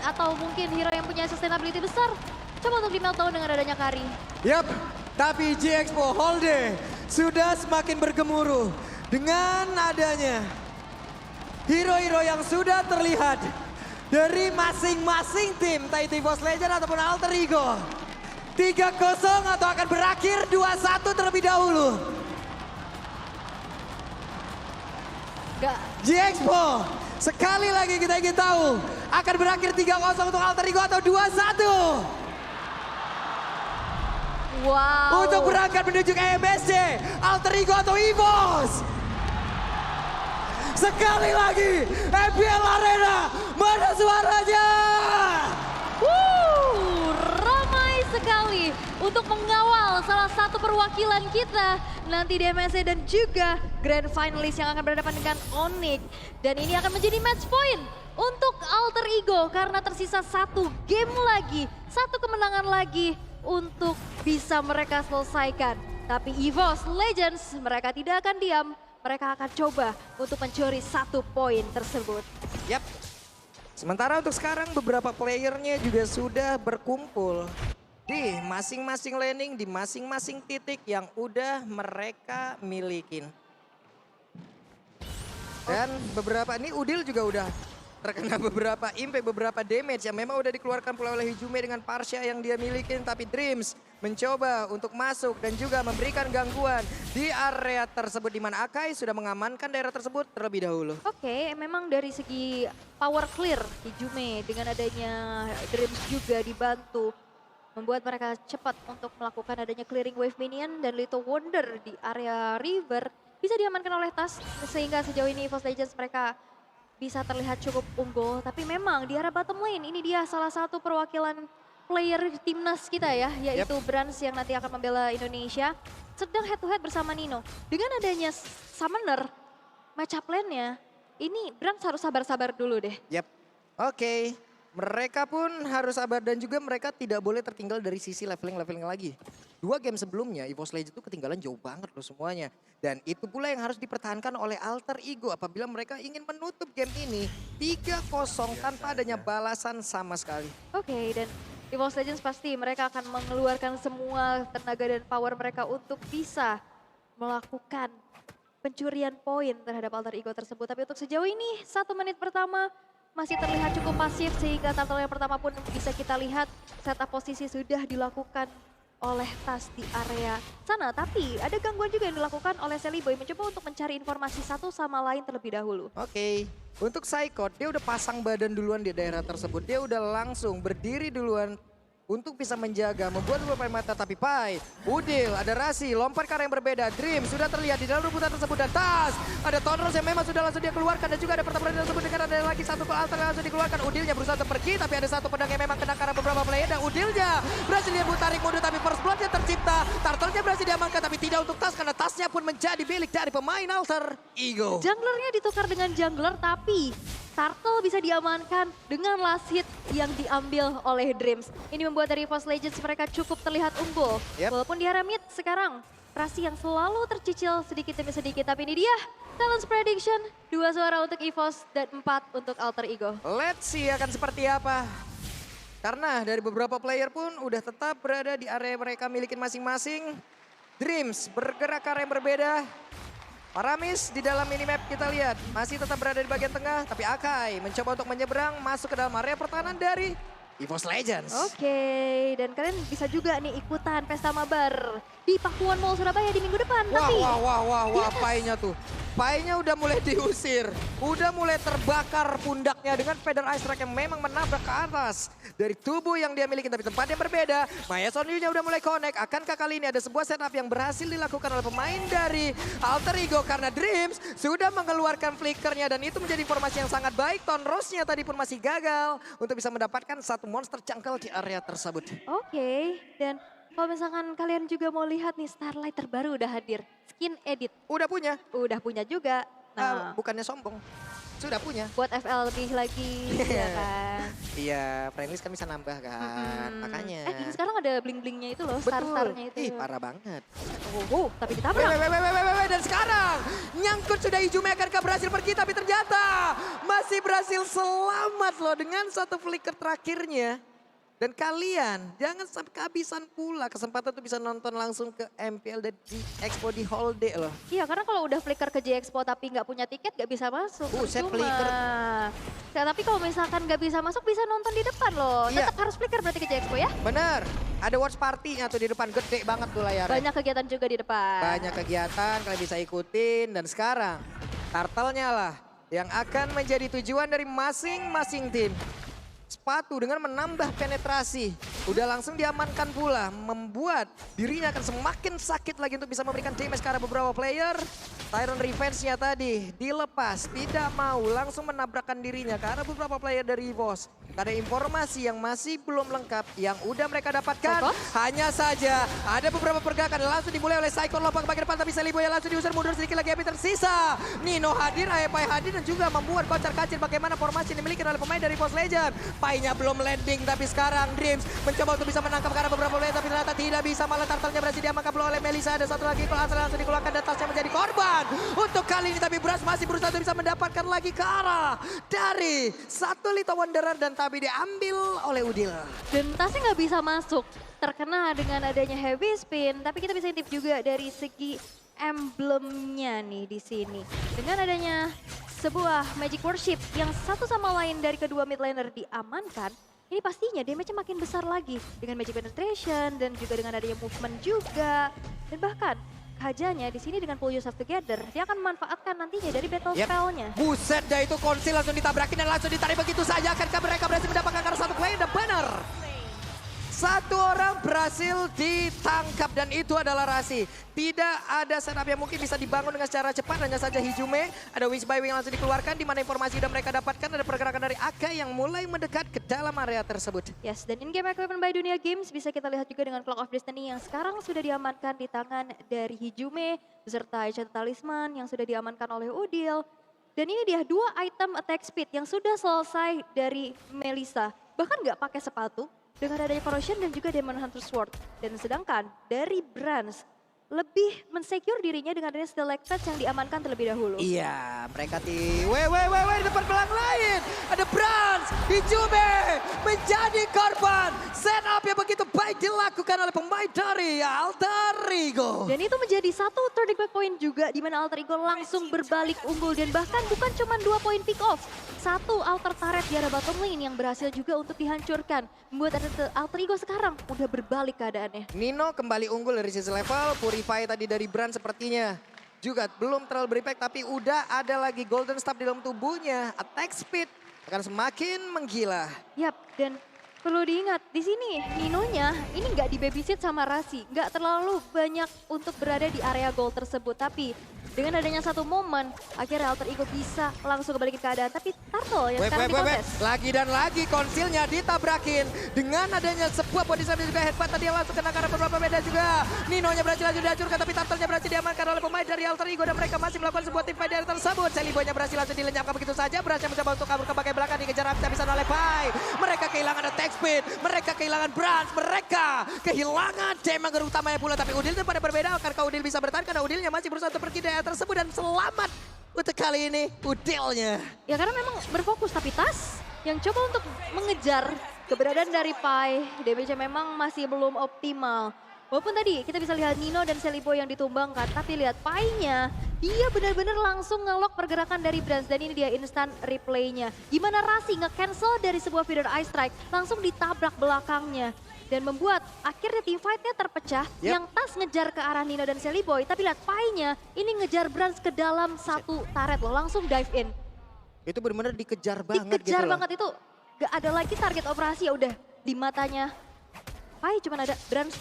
atau mungkin hero yang punya sustainability besar. Coba untuk di meltdown dengan adanya Kari. Yap, tapi G-Expo Holde sudah semakin bergemuruh dengan adanya hero-hero yang sudah terlihat dari masing-masing tim, entah itu EVOS Legend ataupun Alter Ego. 3-0 atau akan berakhir 2-1 terlebih dahulu. G-Expo, sekali lagi kita ingin tahu akan berakhir 3-0 untuk Alter Ego atau 2-1. Wow. Untuk berangkat menuju ke MSC, Alter Ego atau EVOS. Sekali lagi, MPL Arena, mana suaranya? Ramai sekali untuk mengawal salah satu perwakilan kita nanti di MSC dan juga Grand Finalist yang akan berhadapan dengan Onyx. Dan ini akan menjadi match point untuk Alter Ego karena tersisa satu game lagi, satu kemenangan lagi untuk bisa mereka selesaikan. Tapi EVOS Legends mereka tidak akan diam. Mereka akan coba untuk mencuri satu poin tersebut. Yap. Sementara untuk sekarang beberapa playernya juga sudah berkumpul di masing-masing laning, di masing-masing titik yang udah mereka milikin. Dan beberapa, ini Udil juga udah terkena beberapa impact, beberapa damage yang memang udah dikeluarkan pula oleh Hijume dengan Parsha yang dia milikin. Tapi Dreams mencoba untuk masuk dan juga memberikan gangguan di area tersebut, di mana Akai sudah mengamankan daerah tersebut terlebih dahulu. Oke, memang dari segi power clear Hijume dengan adanya Dreams juga dibantu membuat mereka cepat untuk melakukan adanya clearing wave minion dan Little Wonder di area river bisa diamankan oleh Tas, sehingga sejauh ini EVOS Legends mereka bisa terlihat cukup unggul. Tapi memang di area bottom lane ini dia salah satu perwakilan player timnas kita ya, yaitu Brans yang nanti akan membela Indonesia, sedang head to head bersama Nino. Dengan adanya Summoner, match up lane-nya, ini Brans harus sabar-sabar dulu deh. Yap, oke. Mereka pun harus sabar dan juga mereka tidak boleh tertinggal dari sisi leveling lagi. 2 game sebelumnya EVOS Legends itu ketinggalan jauh banget loh semuanya. Dan itu pula yang harus dipertahankan oleh Alter Ego apabila mereka ingin menutup game ini 3-0 tanpa adanya balasan sama sekali. Oke, dan EVOS Legends pasti mereka akan mengeluarkan semua tenaga dan power mereka untuk bisa melakukan pencurian poin terhadap Alter Ego tersebut. Tapi untuk sejauh ini 1 menit pertama masih terlihat cukup pasif sehingga turtle yang pertama pun bisa kita lihat setup posisi sudah dilakukan oleh Tas di area sana. Tapi ada gangguan juga yang dilakukan oleh Seliboy mencoba untuk mencari informasi satu sama lain terlebih dahulu. Oke, untuk Psychot dia udah pasang badan duluan di daerah tersebut. Dia udah langsung berdiri duluan untuk bisa menjaga, membuat beberapa mata. Tapi Pai, Udil, ada Rasi, lompat ke arah yang berbeda. Dream sudah terlihat di dalam rebutan tersebut dan Tas. Ada Tonros yang memang sudah langsung dia keluarkan dan juga ada pertempuran tersebut dengan ada lagi satu alter yang langsung dikeluarkan. Udilnya berusaha untuk pergi tapi ada satu pedang yang memang kena ke arah beberapa player dan Udilnya berhasil dia tarik mundur tapi first bloodnya tercipta. Turtle-nya berhasil diamankan tapi tidak untuk Tas karena Tasnya pun menjadi milik dari pemain Alter Ego. Junglernya ditukar dengan jungler tapi Turtle bisa diamankan dengan last hit yang diambil oleh Dreams. Ini membuat dari EVOS Legends mereka cukup terlihat unggul. Walaupun di area mid sekarang Rasi yang selalu tercicil sedikit demi sedikit. Tapi ini dia Talents Prediction. 2 suara untuk EVOS dan 4 untuk Alter Ego. Let's see akan seperti apa. Karena dari beberapa player pun udah tetap berada di area mereka milikin masing-masing. Dreams bergerak ke arah yang berbeda. Paramis di dalam minimap kita lihat masih tetap berada di bagian tengah. Tapi Akai mencoba untuk menyeberang masuk ke dalam area pertahanan dari EVOS Legends. Oke, dan kalian bisa juga nih ikutan pesta mabar di Pakuan Mall Surabaya di minggu depan. Wah, Painya tuh. Painya udah mulai diusir. Udah mulai terbakar pundaknya dengan Feather Ice Strike yang memang menabrak ke atas. Dari tubuh yang dia miliki tapi tempat yang berbeda. Maya Sonyu-nya udah mulai connect. Akankah kali ini ada sebuah setup yang berhasil dilakukan oleh pemain dari Alter Ego. Karena Dreams sudah mengeluarkan flickernya dan itu menjadi informasi yang sangat baik. Tonrosnya tadi pun masih gagal untuk bisa mendapatkan satu monster cangkal di area tersebut. Oke, dan kalau misalkan kalian juga mau lihat nih Starlight terbaru udah hadir. Skin edit. Udah punya? Udah punya juga. Nah, bukannya sombong. Sudah punya. buat FL lebih lagi ya kan. Iya, friendlist kan bisa nambah kan, makanya. Dan sekarang ada bling-blingnya itu loh, Betul. star-starnya itu. Ih, parah banget. Tapi Weh, ditabrak. dan sekarang nyangkut sudah Ijume akankah berhasil pergi tapi ternyata masih berhasil selamat loh dengan satu flicker terakhirnya. Dan kalian jangan sampai kehabisan pula kesempatan tuh bisa nonton langsung ke MPL dan di Expo di Hall D loh. Iya, karena kalau udah flicker ke J-Expo tapi nggak punya tiket nggak bisa masuk. Buset, Percuma. flicker. Nah, tapi kalau misalkan nggak bisa masuk bisa nonton di depan loh. Iya. Tetap harus flicker berarti ke J-Expo ya. Bener, ada watch party-nya tuh di depan, gede banget tuh layarnya. Banyak kegiatan juga di depan. Banyak kegiatan kalian bisa ikutin dan sekarang Turtle-nya lah yang akan menjadi tujuan dari masing-masing tim. Sepatu dengan menambah penetrasi, udah langsung diamankan pula, membuat dirinya akan semakin sakit lagi untuk bisa memberikan damage ke arah beberapa player. Tyron Revenge-nya tadi dilepas, tidak mau langsung menabrakkan dirinya ke arah beberapa player dari EVOS. Karena informasi yang masih belum lengkap yang udah mereka dapatkan, hanya saja ada beberapa pergerakan langsung dimulai oleh Saikon lompat ke bagian depan tapi Seliboy yang langsung diusir mundur sedikit lagi Epi tersisa. Nino hadir, Aepai hadir dan juga membuat kocar-kacir bagaimana formasi yang dimiliki oleh pemain dari EVOS Legend. Pai-nya belum landing tapi sekarang Dreams mencoba untuk bisa menangkap karena beberapa player tapi ternyata tidak bisa, malah Turtle-nya berhasil diamankan oleh Melisa. Ada satu lagi kalau langsung dikeluarkan dan tasnya menjadi korban untuk kali ini, tapi Brass masih berusaha untuk bisa mendapatkan lagi ke arah dari satu Little Wanderer dan tapi diambil oleh Udil. Dan tasnya nggak bisa masuk, terkena dengan adanya heavy spin. Tapi kita bisa intip juga dari segi emblemnya nih di sini. Dengan adanya sebuah Magic Worship yang satu sama lain dari kedua mid laner diamankan, ini pastinya damage-nya makin besar lagi. Dengan Magic Penetration dan juga dengan adanya movement juga. Dan bahkan Hajanya di sini dengan pull yourself together, dia akan memanfaatkan nantinya dari battle spell-nya. Buset dah, itu konsil langsung ditabrakin dan langsung ditarik begitu saja. Akankah mereka berhasil mendapatkan karena satu player? Dan benar. Satu orang berhasil ditangkap dan itu adalah Rasi. Tidak ada setup yang mungkin bisa dibangun dengan secara cepat. Hanya saja Hijume, ada Wish by Wing langsung dikeluarkan. Di mana informasi sudah mereka dapatkan, ada pergerakan dari Aka yang mulai mendekat ke dalam area tersebut. Yes, dan in-game equipment by Dunia Games bisa kita lihat juga dengan Clock of Destiny yang sekarang sudah diamankan di tangan dari Hijume. Beserta Enchant Talisman yang sudah diamankan oleh Udil. Dan ini dia dua item attack speed yang sudah selesai dari Melisa. Bahkan nggak pakai sepatu. Dengan adanya Corrosion dan juga Demon Hunter Sword. Dan sedangkan dari Brands lebih mensecure dirinya dengan adanya Stalactites yang diamankan terlebih dahulu. Iya, mereka di di depan belang lain. Ada Brands, Hijume menjadi korban. Setup yang begitu baik dilakukan oleh pemain dari Alter Ego. Dan itu menjadi satu turning back point juga di mana Alter Ego langsung berbalik unggul. Dan bahkan bukan cuma 2 poin pick off. Satu alter turret di arah bottom lane yang berhasil juga untuk dihancurkan. Membuat Alter Ego sekarang udah berbalik keadaannya. Nino kembali unggul dari sisi level, Purify tadi dari Brand sepertinya juga belum terlalu berimpact, tapi udah ada lagi Golden Staff di dalam tubuhnya. Attack speed akan semakin menggila. Yap, dan perlu diingat di sini Ninonya ini nggak di babysit sama Rasi, nggak terlalu banyak untuk berada di area goal tersebut, tapi dengan adanya satu momen, akhirnya Alter Ego bisa langsung kembali ke keadaan. Tapi Turtle yang sekarang dikontes. Lagi dan lagi konsilnya ditabrakin. Dengan adanya sebuah body slam dan juga headbutt tadi yang langsung kena karena beberapa beda juga. Ninonya berhasil langsung dihancurkan, tapi Turtle-nya berhasil diamankan oleh pemain dari Alter Ego. Dan mereka masih melakukan sebuah tim fight tersebut. Seliboy-nya berhasil langsung dilenyapkan begitu saja. Berhasil mencoba untuk kabur ke bagian belakang, dikejar habis-habisan oleh Pai. Mereka kehilangan attack speed, mereka kehilangan Brands, mereka kehilangan damager utamanya pula. Tapi Udil itu pada berbeda, karena Udil bisa bertahan karena Udilnya masih berusaha untuk pergi dari tersebut dan selamat untuk kali ini Udilnya. Ya karena memang berfokus, tapi Tas yang coba untuk mengejar keberadaan dari Pai, damage-nya memang masih belum optimal. Walaupun tadi kita bisa lihat Nino dan Seliboy yang ditumbangkan, tapi lihat Pai-nya, dia benar-benar langsung nge-lock pergerakan dari Brands dan ini dia instant replay-nya. Gimana Rasi nge-cancel dari sebuah feeder Ice Strike, langsung ditabrak belakangnya. Dan membuat akhirnya team fight-nya terpecah. Yang Tas ngejar ke arah Nino dan Seliboy. Tapi lihat Pai-nya ini ngejar Brands ke dalam satu turret loh. Langsung dive in. Itu benar-benar dikejar banget gitu Dikejar loh. banget itu. Gak ada lagi target operasi, ya udah di matanya Pai cuma ada Brands.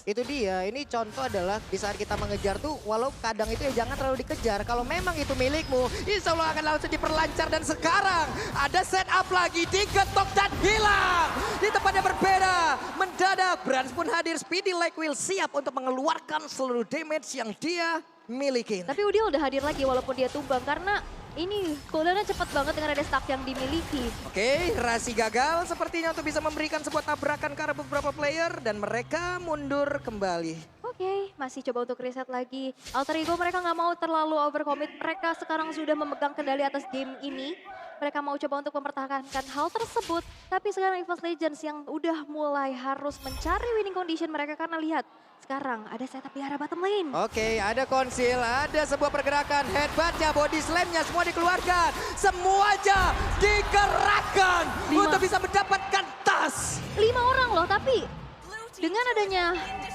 Itu dia, ini contoh adalah di saat kita mengejar tuh walau kadang itu ya jangan terlalu dikejar. Kalau memang itu milikmu, insya Allah akan langsung diperlancar. Dan sekarang ada setup lagi, diketok dan hilang. Di tempat yang berbeda, mendadak Brands pun hadir. Speedy Leg Wheel siap untuk mengeluarkan seluruh damage yang dia miliki. Tapi Udil udah hadir lagi walaupun dia tumbang karena ini cooldownnya cepet banget dengan ada stack yang dimiliki. Oke, Rasi gagal sepertinya untuk bisa memberikan sebuah tabrakan ke arah beberapa player dan mereka mundur kembali. Oke, masih coba untuk reset lagi. Alter Ego mereka nggak mau terlalu overcommit. Mereka sekarang sudah memegang kendali atas game ini. Mereka mau coba untuk mempertahankan hal tersebut. Tapi sekarang EVOS Legends yang udah mulai harus mencari winning condition mereka karena lihat sekarang ada setup di arah bottom lane. Oke, ada konsil, ada sebuah pergerakan, headbuttnya, body slamnya semua dikeluarkan. Semuanya digerakkan untuk bisa mendapatkan tas. 5 orang loh, tapi dengan adanya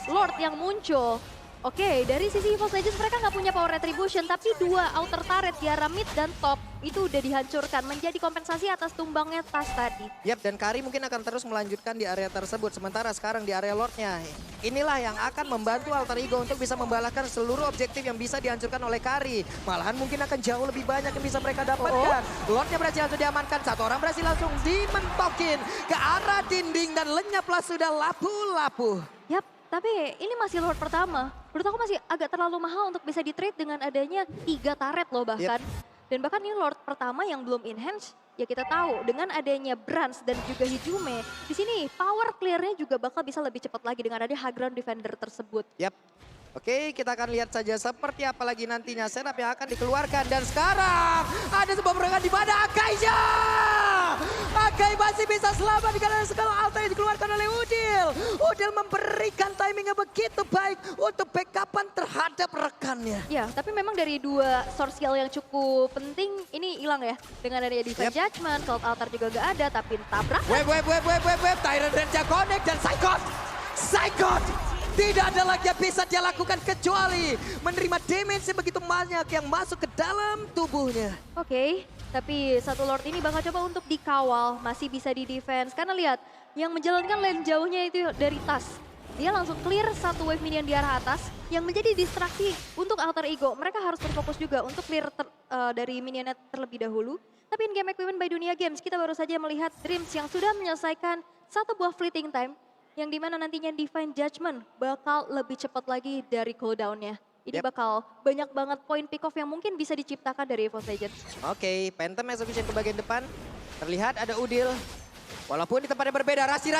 Lord yang muncul, oke, dari sisi EVOS Legends mereka nggak punya power retribution, tapi 2 outer turret di arah mid dan top itu udah dihancurkan menjadi kompensasi atas tumbangnya tas tadi. Yap, dan Kari mungkin akan terus melanjutkan di area tersebut. Sementara sekarang di area Lordnya, inilah yang akan membantu Alter Ego untuk bisa membalahkan seluruh objektif yang bisa dihancurkan oleh Kari. Malahan mungkin akan jauh lebih banyak yang bisa mereka dapatkan. Lordnya berhasil langsung diamankan, satu orang berhasil langsung dimentokin ke arah dinding dan lenyaplah sudah lapu-lapu. Yap, tapi ini masih Lord pertama. Menurut aku masih agak terlalu mahal untuk bisa di-trade dengan adanya 3 turret loh bahkan. Dan bahkan ini Lord pertama yang belum enhance, ya kita tahu dengan adanya Brans dan juga Hijume, di sini power clear-nya juga bakal bisa lebih cepat lagi dengan adanya high ground defender tersebut. Yap. Oke, kita akan lihat saja seperti apa lagi nantinya setup yang akan dikeluarkan. Dan sekarang ada sebuah pergerakan di mana Akaija. Akai masih bisa selamat karena skala alta yang dikeluarkan oleh Udil. Udil memberikan timing yang begitu baik untuk backupan terhadap rekannya. Ya, tapi memang dari 2 source skill yang cukup penting ini hilang ya. Dengan adanya Divine Judgment, Cloud Altar juga gak ada, tapi tabrak. Web, Tyrant Ranger connect dan Psychot. Tidak ada lagi yang bisa dia lakukan kecuali menerima damage yang begitu banyak yang masuk ke dalam tubuhnya. Oke, tapi satu Lord ini bakal coba untuk dikawal, masih bisa di defense. Karena lihat, yang menjalankan lane jauhnya itu dari tas. Dia langsung clear satu wave minion di arah atas yang menjadi distraksi untuk Alter Ego. Mereka harus berfokus juga untuk clear dari minionnya terlebih dahulu. Tapi in game equipment by Dunia Games, kita baru saja melihat Dreams yang sudah menyelesaikan satu buah fleeting time. Yang dimana nantinya Divine Judgment bakal lebih cepat lagi dari cooldownnya. Ini bakal banyak banget point pick off yang mungkin bisa diciptakan dari EVOS Legends. Oke, Phantom execution ke bagian depan. Terlihat ada Udil. Walaupun di tempat yang berbeda, Rasi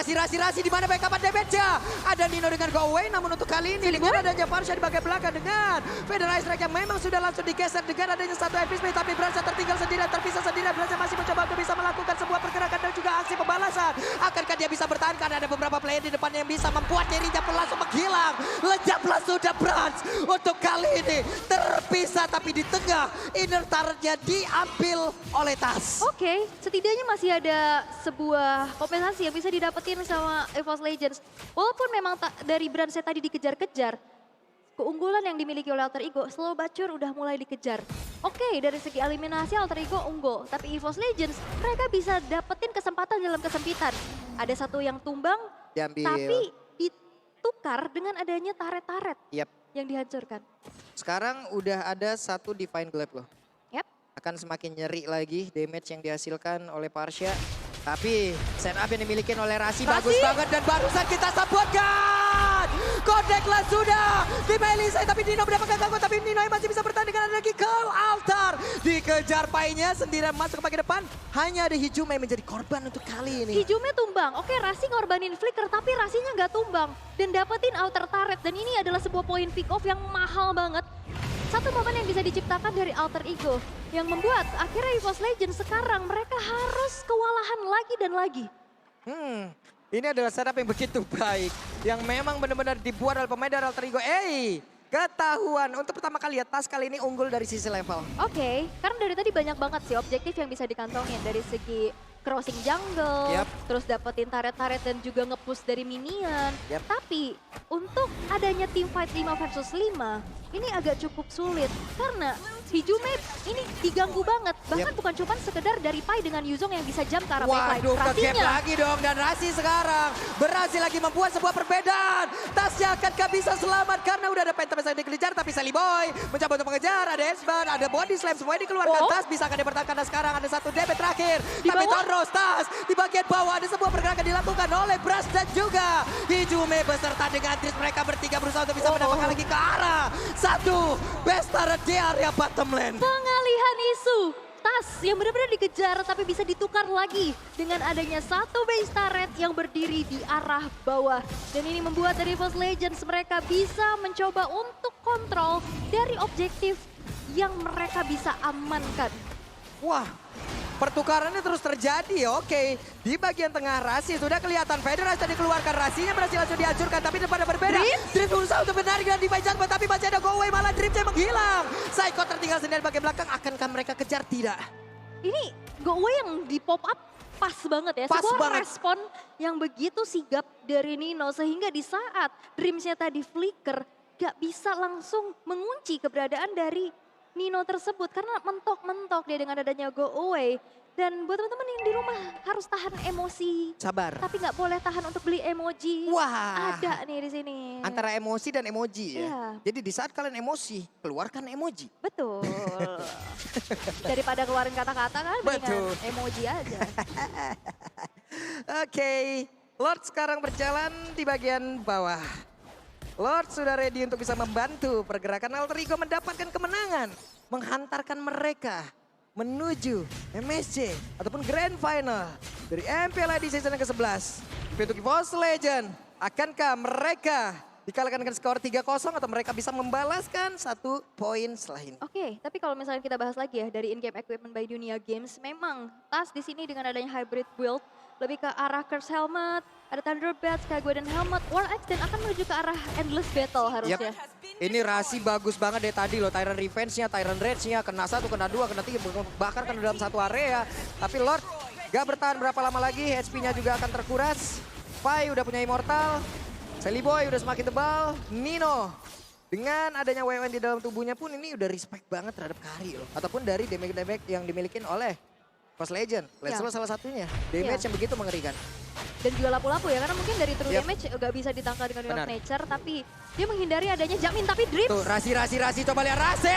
di mana backupan damage-nya. Ada Nino dengan go away, namun untuk kali ini dengan adanya Varsha di bagian belakang dengan Federal Strike yang memang sudah langsung digeser dengan adanya satu epic space, tapi Brans tertinggal sendirian, terpisah sendirian. Brans masih mencoba untuk bisa melakukan sebuah pergerakan dan juga aksi pembalasan. Akankah dia bisa bertahan karena ada beberapa player di depannya yang bisa membuat dirinya pun langsung menghilang. Lenyaplah sudah Brans untuk kali ini terpisah, tapi di tengah inner turret-nya diambil oleh Tas. Oke, setidaknya masih ada sebuah kompensasi yang bisa didapetin sama EVOS Legends. Walaupun memang dari Brandset tadi dikejar-kejar, keunggulan yang dimiliki oleh Alter Ego, slow bacur udah mulai dikejar. Oke, dari segi eliminasi Alter Ego unggul, tapi EVOS Legends mereka bisa dapetin kesempatan dalam kesempitan. Ada satu yang tumbang, tapi ditukar dengan adanya taret-taret yang dihancurkan. Sekarang udah ada satu Divine Glaive loh. Yap. Akan semakin nyeri lagi damage yang dihasilkan oleh Varsha. Tapi setup yang dimiliki oleh Rasi bagus banget dan barusan kita sebutkan. Kodeklah sudah di Melisai, tapi Nino mendapatkan gangguan, tapi Nino yang masih bisa bertahan dengan lagi ke altar. Dikejar painya sendirian masuk ke bagian depan. Hanya ada Hijume yang menjadi korban untuk kali ini. Hijume tumbang, oke Rasi ngorbanin flicker tapi Rasinya nggak tumbang. Dan dapetin outer turret dan ini adalah sebuah poin pick off yang mahal banget. Satu momen yang bisa diciptakan dari Alter Ego yang membuat akhirnya EVOS Legends sekarang mereka harus kewalahan lagi dan lagi. Ini adalah setup yang begitu baik. Yang memang benar-benar dibuat oleh pemain dari Alter Ego. Ketahuan untuk pertama kali ya Tas kali ini unggul dari sisi level. Oke, karena dari tadi banyak banget sih objektif yang bisa dikantongin dari segi crossing jungle, terus dapetin taret-taret dan juga nge-push dari minion. Tapi untuk adanya team fight 5 versus 5, ini agak cukup sulit karena Hijume ini diganggu banget. Bahkan bukan cuma sekedar dari Pai dengan Yuzong yang bisa jump ke arah backline. Waduh, ke-gap lagi dong. Dan Rasi sekarang berhasil lagi membuat sebuah perbedaan. Tasnya akankah bisa selamat karena udah ada Phantom yang dikejar. Tapi Sally Boy mencoba untuk mengejar. Ada Esban, ada Body Slam. Semuanya dikeluarkan. Tas bisa akan dipertahankan. Dan sekarang ada satu DP terakhir. Tapi Torros, Tas di bagian bawah ada sebuah pergerakan dilakukan oleh Brass dan juga Hijume beserta dengan Tris. Mereka bertiga berusaha untuk bisa mendapatkan lagi ke arah satu best turret di area bottom lane. Pengalihan isu Tas yang benar-benar dikejar tapi bisa ditukar lagi dengan adanya satu base turret yang berdiri di arah bawah. Dan ini membuat dari EVOS Legends mereka bisa mencoba untuk kontrol dari objektif yang mereka bisa amankan. Wah, pertukarannya terus terjadi. Oke, di bagian tengah Rasi sudah kelihatan Federasi tadi keluarkan, Rasinya berhasil langsung dihancurkan, tapi depannya berbeda. Dream berusaha untuk menarik dan Divine Judgment, tapi masih ada go away, malah Dreamnya menghilang. Psycho tertinggal sendiri bagian belakang, akankah mereka kejar? Tidak. Ini go away yang di pop up pas banget ya, Pas sebuah banget. respon yang begitu sigap dari Nino sehingga di saat Dreamsnya tadi flicker gak bisa langsung mengunci keberadaan dari Nino tersebut karena mentok-mentok dia dengan adanya go away. Dan buat teman-teman yang di rumah harus tahan emosi. Sabar. Tapi nggak boleh tahan untuk beli emoji. Wah. Ada nih di sini. Antara emosi dan emoji ya. Iya. Jadi di saat kalian emosi, keluarkan emoji. Betul. Daripada keluarin kata-kata kan mendingan Betul. emoji aja. Oke, Lord sekarang berjalan di bagian bawah. Lord sudah ready untuk bisa membantu pergerakan Alter Ego mendapatkan kemenangan. Menghantarkan mereka menuju MSC ataupun Grand Final dari MPL di season yang ke-11. Untuk EVOS Legend, akankah mereka dikalahkan dengan skor 3-0 atau mereka bisa membalaskan 1 poin setelah ini? Oke, tapi kalau misalnya kita bahas lagi ya dari in-game equipment by Dunia Games, memang Tas di sini dengan adanya hybrid build lebih ke arah Curse Helmet, ada Thunder Bats, Sky Golden Helmet, War Axe dan akan menuju ke arah Endless Battle harusnya. Ini Rasi bagus banget dari tadi loh, Tyrant Revenge-nya, Tyrant Rage-nya, kena 1, kena 2, kena 3, bahkan kena dalam satu area. Tapi Lord gak bertahan berapa lama lagi, HP-nya juga akan terkuras. Pai udah punya Immortal, Sally Boy udah semakin tebal, Nino dengan adanya WWN di dalam tubuhnya pun ini udah respect banget terhadap Kari loh. Ataupun dari damage-damage yang dimiliki oleh EVOS Legend. Let's salah satunya, damage yang begitu mengerikan. Dan juga lapu-lapu ya, karena mungkin dari true Yep. damage gak bisa ditangkal dengan Will of Benar. Nature, tapi dia menghindari adanya Jamin, tapi Dreams. Tuh, Rasi, coba lihat Rasi!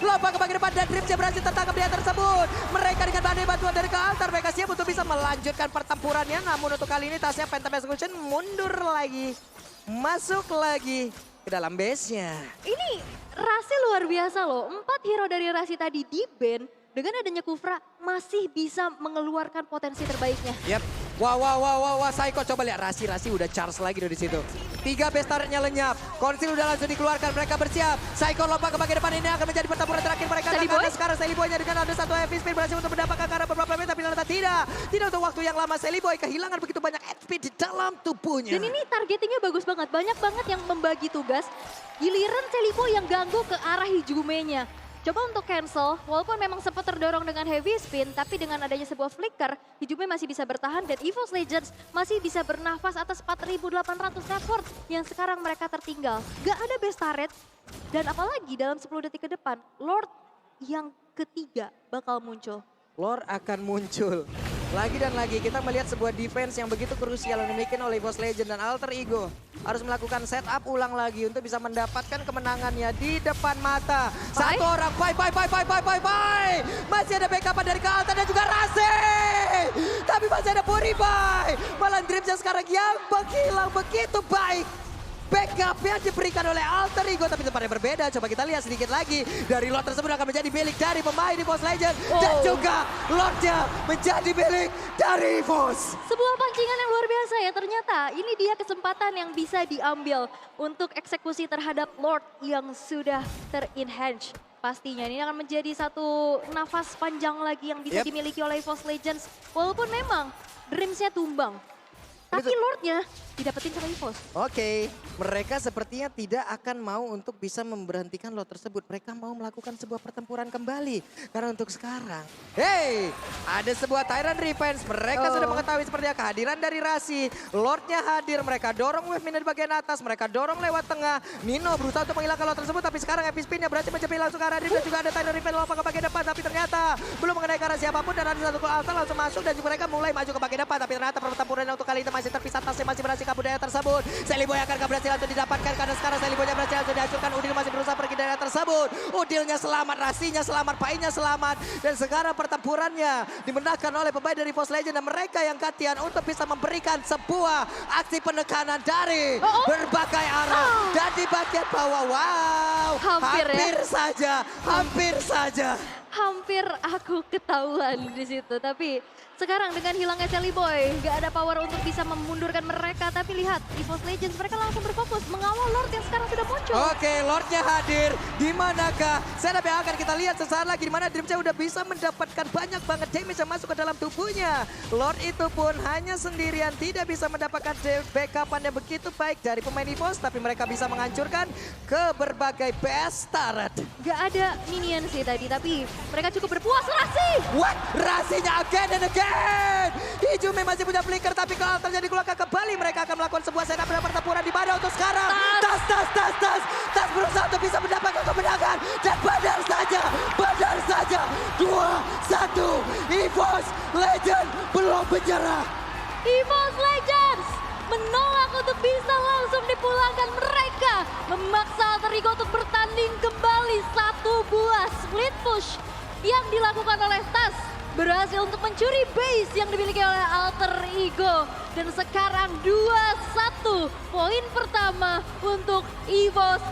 Lompat ke bagian depan dan Dreamsnya berhasil tertangkap dia tersebut. Mereka dengan badai bantuan dari ke altar, mereka siap untuk bisa melanjutkan pertempurannya. Namun untuk kali ini tasnya Phantom Execution mundur lagi. Masuk lagi ke dalam base-nya. Ini Rasi luar biasa loh, 4 hero dari Rasi tadi di ban, dengan adanya Kufra masih bisa mengeluarkan potensi terbaiknya. Yap. Wah, Psycho coba lihat Rasi udah charge lagi dari situ. 3 base turret-nya lenyap. Konsil udah langsung dikeluarkan, mereka bersiap. Psycho lompat ke bagian depan, ini akan menjadi pertempuran terakhir mereka. Sally Boy? Sekarang Sally Boy-nya dengan ada satu heavy spin berhasil untuk mendapatkan ke arah beberapa menit, tapi ternyata tidak. Tidak untuk waktu yang lama, Sally Boy kehilangan begitu banyak HP di dalam tubuhnya. Dan ini targetingnya bagus banget, banyak banget yang membagi tugas. Giliran Celibo yang ganggu ke arah Hijume-nya. Coba untuk cancel, walaupun memang sempat terdorong dengan heavy spin, tapi dengan adanya sebuah flicker, Hijume masih bisa bertahan dan EVOS Legends masih bisa bernafas atas 4.800 net worth yang sekarang mereka tertinggal. Gak ada base turret, dan apalagi dalam 10 detik ke depan, Lord yang ketiga bakal muncul. Lord akan muncul. Lagi dan lagi kita melihat sebuah defense yang begitu krusial yang dimiliki oleh EVOS Legends dan Alter Ego. Harus melakukan setup ulang lagi untuk bisa mendapatkan kemenangannya di depan mata. Satu orang, bye. Masih ada backup dari ke Alter dan juga Rasi. Tapi masih ada Puribai. Malah Dreams yang sekarang yang menghilang begitu baik. Backup yang diberikan oleh Alter Ego, tapi tempatnya berbeda. Coba kita lihat sedikit lagi. Dari Lord tersebut akan menjadi milik dari pemain EVOS Legends. Dan juga Lordnya menjadi milik dari EVOS. Sebuah pancingan yang luar biasa ya, ternyata ini dia kesempatan yang bisa diambil untuk eksekusi terhadap Lord yang sudah ter-enhance. Pastinya ini akan menjadi satu nafas panjang lagi yang bisa dimiliki oleh EVOS Legends. Walaupun memang Dreams-nya tumbang. Tapi Lordnya didapetin sama EVOS. Oke, mereka sepertinya tidak akan mau untuk bisa memberhentikan Lord tersebut. Mereka mau melakukan sebuah pertempuran kembali. Karena untuk sekarang, hey, ada sebuah Tyrant Revenge. Mereka sudah mengetahui seperti apa kehadiran dari Rasi. Lordnya hadir, mereka dorong wave minion di bagian atas. Mereka dorong lewat tengah. Nino berusaha untuk menghilangkan Lord tersebut. Tapi sekarang epic spin-nya berhasil menjepit langsung ke arah Dream. Dan juga ada Tyrant Revenge lompat ke bagian depan. Tapi ternyata belum mengenai ke arah siapapun. Dan ada satu altar langsung masuk. Dan juga mereka mulai maju ke bagian depan. Tapi ternyata pertempuran untuk kali ini masih terpisah. Tasnya masih berhasil kabur dari tersebut. Sally Boy akan berhasil untuk didapatkan. Karena sekarang Sally Boy berhasil untuk dihancurkan. Udil masih berusaha pergi dari tersebut. Udilnya selamat, Rasinya selamat, Painya selamat. Dan sekarang pertempurannya dimenangkan oleh pemain dari EVOS Legends. Dan mereka yang gantian untuk bisa memberikan sebuah aksi penekanan dari berbagai arah. Dan di bagian bawah, wow. Hampir saja. Hampir aku ketahuan di situ, tapi sekarang dengan hilangnya Sally Boy, nggak ada power untuk bisa memundurkan mereka. Tapi lihat, EVOS Legends mereka langsung berfokus mengawal Lord yang sekarang sudah muncul. Oke, Lordnya hadir. Di manakah setup yang akan kita lihat sesaat lagi, di mana Dreamsnya udah bisa mendapatkan banyak banget damage yang masuk ke dalam tubuhnya. Lord itu pun hanya sendirian, tidak bisa mendapatkan backupan yang begitu baik dari pemain EVOS, tapi mereka bisa menghancurkan ke berbagai best turret. Nggak ada minion sih tadi, tapi mereka cukup berpuas. Rasi! What? Rasinya again and again. Ijume masih punya flicker, tapi kalau terjadi keluarga kembali, mereka akan melakukan sebuah setup dan pertempuran di mana untuk sekarang. Tas berusaha untuk bisa mendapatkan kemenangan. Dan benar saja. 2-1. EVOS Legend belum menyerah. EVOS Legends menolak untuk bisa langsung dipulangkan. Mereka memaksa Alter Ego untuk bertanding kembali. Satu buah split push yang dilakukan oleh Tas berhasil untuk mencuri base yang dimiliki oleh Alter Ego. Dan sekarang 2-1 poin pertama untuk EVOS